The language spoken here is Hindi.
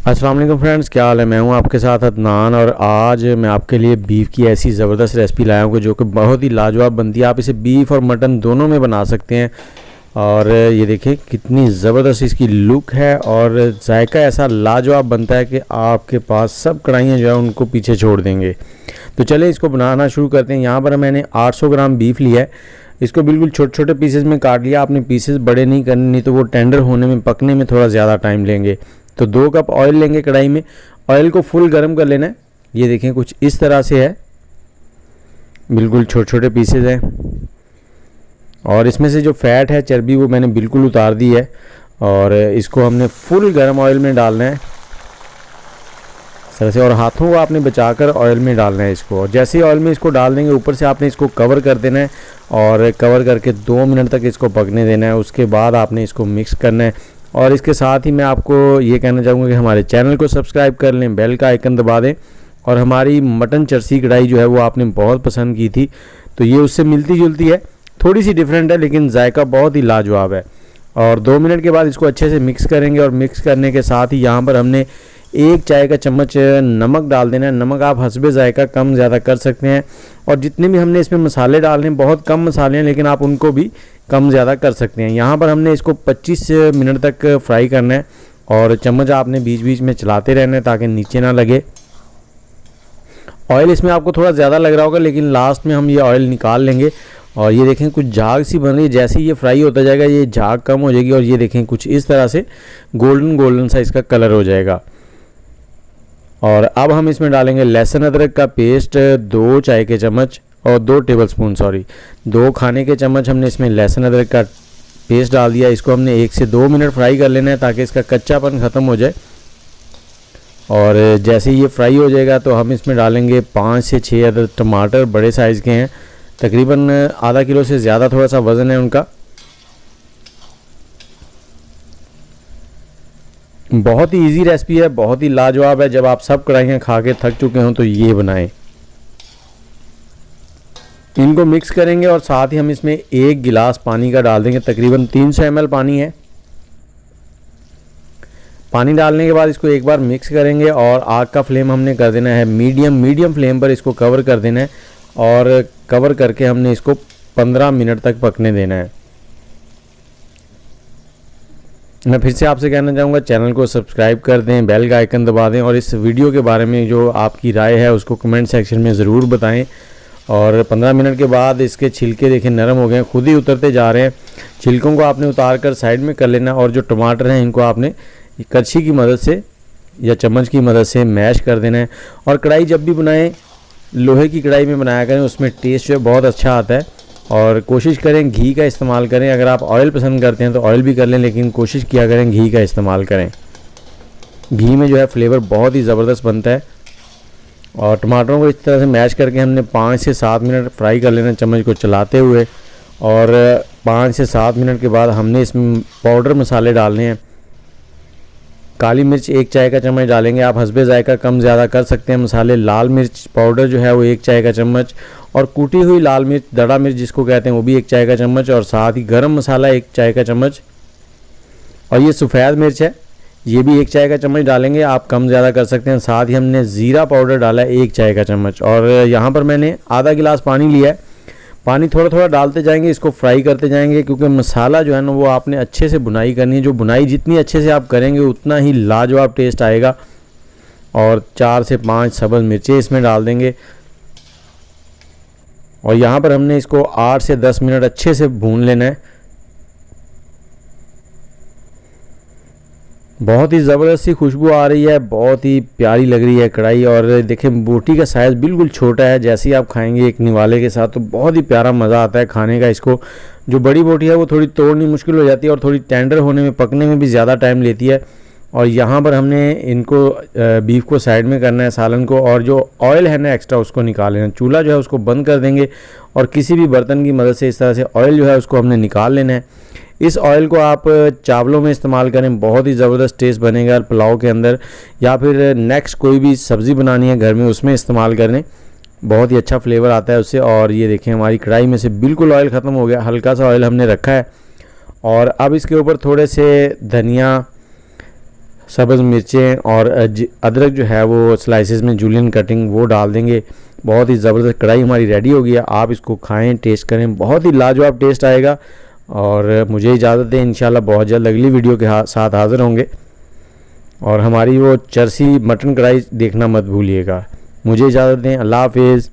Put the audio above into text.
अस्सलाम वालेकुम फ्रेंड्स, क्या हाल है। मैं हूं आपके साथ अदनान और आज मैं आपके लिए बीफ की ऐसी ज़बरदस्त रेसिपी लाया हूं जो कि बहुत ही लाजवाब बनती है। आप इसे बीफ और मटन दोनों में बना सकते हैं। और ये देखिए कितनी ज़बरदस्त इसकी लुक है और जायका ऐसा लाजवाब बनता है कि आपके पास सब कढ़ाइयाँ जो है उनको पीछे छोड़ देंगे। तो चलिए इसको बनाना शुरू करते हैं। यहाँ पर मैंने 800 ग्राम बीफ लिया है। इसको बिल्कुल छोटे छोटे पीसेस में काट लिया। आपने पीसेस बड़े नहीं करने, नहीं तो वो टेंडर होने में पकने में थोड़ा ज़्यादा टाइम लेंगे। तो 2 कप ऑयल लेंगे कढ़ाई में। ऑयल को फुल गर्म कर लेना है। ये देखें कुछ इस तरह से है, बिल्कुल छोटे छोटे पीसेस हैं। और इसमें से जो फैट है, चर्बी, वो मैंने बिल्कुल उतार दी है। और इसको हमने फुल गर्म ऑयल में डालना है सर से, और हाथों को आपने बचाकर ऑयल में डालना है इसको। और जैसे ही ऑयल में इसको डाल देंगे, ऊपर से आपने इसको कवर कर देना है और कवर करके 2 मिनट तक इसको पकने देना है। उसके बाद आपने इसको मिक्स करना है। और इसके साथ ही मैं आपको ये कहना चाहूँगा कि हमारे चैनल को सब्सक्राइब कर लें, बेल का आइकन दबा दें। और हमारी मटन चरसी कढ़ाई जो है वो आपने बहुत पसंद की थी, तो ये उससे मिलती जुलती है, थोड़ी सी डिफरेंट है लेकिन जायका बहुत ही लाजवाब है। और 2 मिनट के बाद इसको अच्छे से मिक्स करेंगे। और मिक्स करने के साथ ही यहाँ पर हमने 1 चाय का चम्मच नमक डाल देना है। नमक आप हस्बे जायका कम ज़्यादा कर सकते हैं। और जितने भी हमने इसमें मसाले डालने हैं, बहुत कम मसाले हैं लेकिन आप उनको भी कम ज़्यादा कर सकते हैं। यहाँ पर हमने इसको 25 मिनट तक फ्राई करना है। और चम्मच आपने बीच बीच में चलाते रहना है ताकि नीचे ना लगे। ऑयल इसमें आपको थोड़ा ज़्यादा लग रहा होगा लेकिन लास्ट में हम ये ऑयल निकाल लेंगे। और ये देखें कुछ झाग सी बन रही है। जैसे ही ये फ्राई होता जाएगा ये झाग कम हो जाएगी और ये देखें कुछ इस तरह से गोल्डन गोल्डन सा इसका कलर हो जाएगा। और अब हम इसमें डालेंगे लहसुन अदरक का पेस्ट 2 चाय के चम्मच और 2 टेबलस्पून 2 खाने के चम्मच हमने इसमें लहसुन अदरक का पेस्ट डाल दिया। इसको हमने 1 से 2 मिनट फ्राई कर लेना है ताकि इसका कच्चापन ख़त्म हो जाए। और जैसे ही ये फ्राई हो जाएगा तो हम इसमें डालेंगे 5 से 6 अदद टमाटर, बड़े साइज़ के हैं, तकरीबन आधा किलो से ज़्यादा थोड़ा सा वज़न है उनका। बहुत ही इजी रेसिपी है, बहुत ही लाजवाब है। जब आप सब कढ़ाइयाँ खा के थक चुके हों तो ये बनाएं। इनको मिक्स करेंगे और साथ ही हम इसमें 1 गिलास पानी का डाल देंगे। तकरीबन 300 ml पानी है। पानी डालने के बाद इसको एक बार मिक्स करेंगे और आग का फ्लेम हमने कर देना है मीडियम फ्लेम पर इसको कवर कर देना है। और कवर करके हमने इसको 15 मिनट तक पकने देना है। मैं फिर से आपसे कहना चाहूँगा चैनल को सब्सक्राइब कर दें, बेल का आइकन दबा दें और इस वीडियो के बारे में जो आपकी राय है उसको कमेंट सेक्शन में ज़रूर बताएं। और 15 मिनट के बाद इसके छिलके देखें नरम हो गए हैं, खुद ही उतरते जा रहे हैं। छिलकों को आपने उतार कर साइड में कर लेना। और जो टमाटर हैं इनको आपने कड़छी की मदद से या चम्मच की मदद से मैश कर देना है। और कढ़ाई जब भी बनाएं लोहे की कढ़ाई में बनाया करें, उसमें टेस्ट जो है बहुत अच्छा आता है। और कोशिश करें घी का इस्तेमाल करें। अगर आप ऑयल पसंद करते हैं तो ऑयल भी कर लें लेकिन कोशिश किया करें घी का इस्तेमाल करें। घी में जो है फ्लेवर बहुत ही ज़बरदस्त बनता है। और टमाटरों को इस तरह से मैश करके हमने 5 से 7 मिनट फ्राई कर लेना चम्मच को चलाते हुए। और 5 से 7 मिनट के बाद हमने इसमें पाउडर मसाले डालने हैं। काली मिर्च 1 चाय का चम्मच डालेंगे, आप हस्बे जायका कम ज़्यादा कर सकते हैं मसाले। लाल मिर्च पाउडर जो है वो 1 चाय का चम्मच और कूटी हुई लाल मिर्च, दड़ा मिर्च जिसको कहते हैं, वो भी 1 चाय का चम्मच। और साथ ही गरम मसाला 1 चाय का चम्मच। और ये सफ़ेद मिर्च है, ये भी 1 चाय का चम्मच डालेंगे, आप कम ज़्यादा कर सकते हैं। साथ ही हमने ज़ीरा पाउडर डाला है 1 चाय का चम्मच। और यहाँ पर मैंने आधा गिलास पानी लिया है। पानी थोड़ा थोड़ा डालते जाएंगे, इसको फ्राई करते जाएंगे क्योंकि मसाला जो है ना वो आपने अच्छे से बुनाई करनी है। जो बुनाई जितनी अच्छे से आप करेंगे उतना ही लाजवाब टेस्ट आएगा। और 4 से 5 सब्ज़ मिर्चें इसमें डाल देंगे। और यहाँ पर हमने इसको 8 से 10 मिनट अच्छे से भून लेना है। बहुत ही ज़बरदस्त सी खुशबू आ रही है, बहुत ही प्यारी लग रही है कढ़ाई। और देखें बोटी का साइज़ बिल्कुल छोटा है। जैसे ही आप खाएंगे एक निवाले के साथ तो बहुत ही प्यारा मज़ा आता है खाने का इसको। जो बड़ी बोटी है वो थोड़ी तोड़नी मुश्किल हो जाती है और थोड़ी टेंडर होने में, पकने में भी ज़्यादा टाइम लेती है। और यहाँ पर हमने इनको बीफ को साइड में करना है, सालन को। और जो ऑयल है ना एक्स्ट्रा उसको निकाल लेना। चूल्हा जो है उसको बंद कर देंगे और किसी भी बर्तन की मदद से इस तरह से ऑयल जो है उसको हमने निकाल लेना है। इस ऑयल को आप चावलों में इस्तेमाल करें, बहुत ही ज़बरदस्त टेस्ट बनेगा पुलाव के अंदर। या फिर नेक्स्ट कोई भी सब्ज़ी बनानी है घर में उसमें इस्तेमाल करें, बहुत ही अच्छा फ्लेवर आता है उससे। और ये देखें हमारी कढ़ाई में से बिल्कुल ऑयल ख़त्म हो गया, हल्का सा ऑयल हमने रखा है। और अब इसके ऊपर थोड़े से धनिया, सब्ज़ मिर्चें और अदरक जो है वो स्लाइसेस में जूलियन कटिंग वो डाल देंगे। बहुत ही ज़बरदस्त कढ़ाई हमारी रेडी हो गई है। आप इसको खाएं, टेस्ट करें, बहुत ही लाजवाब टेस्ट आएगा। और मुझे इजाज़त दें, इंशाल्लाह बहुत जल्द अगली वीडियो के साथ हाज़िर होंगे। और हमारी वो चरसी मटन कढ़ाई देखना मत भूलिएगा। मुझे इजाज़त दें, अल्लाह हाफिज़।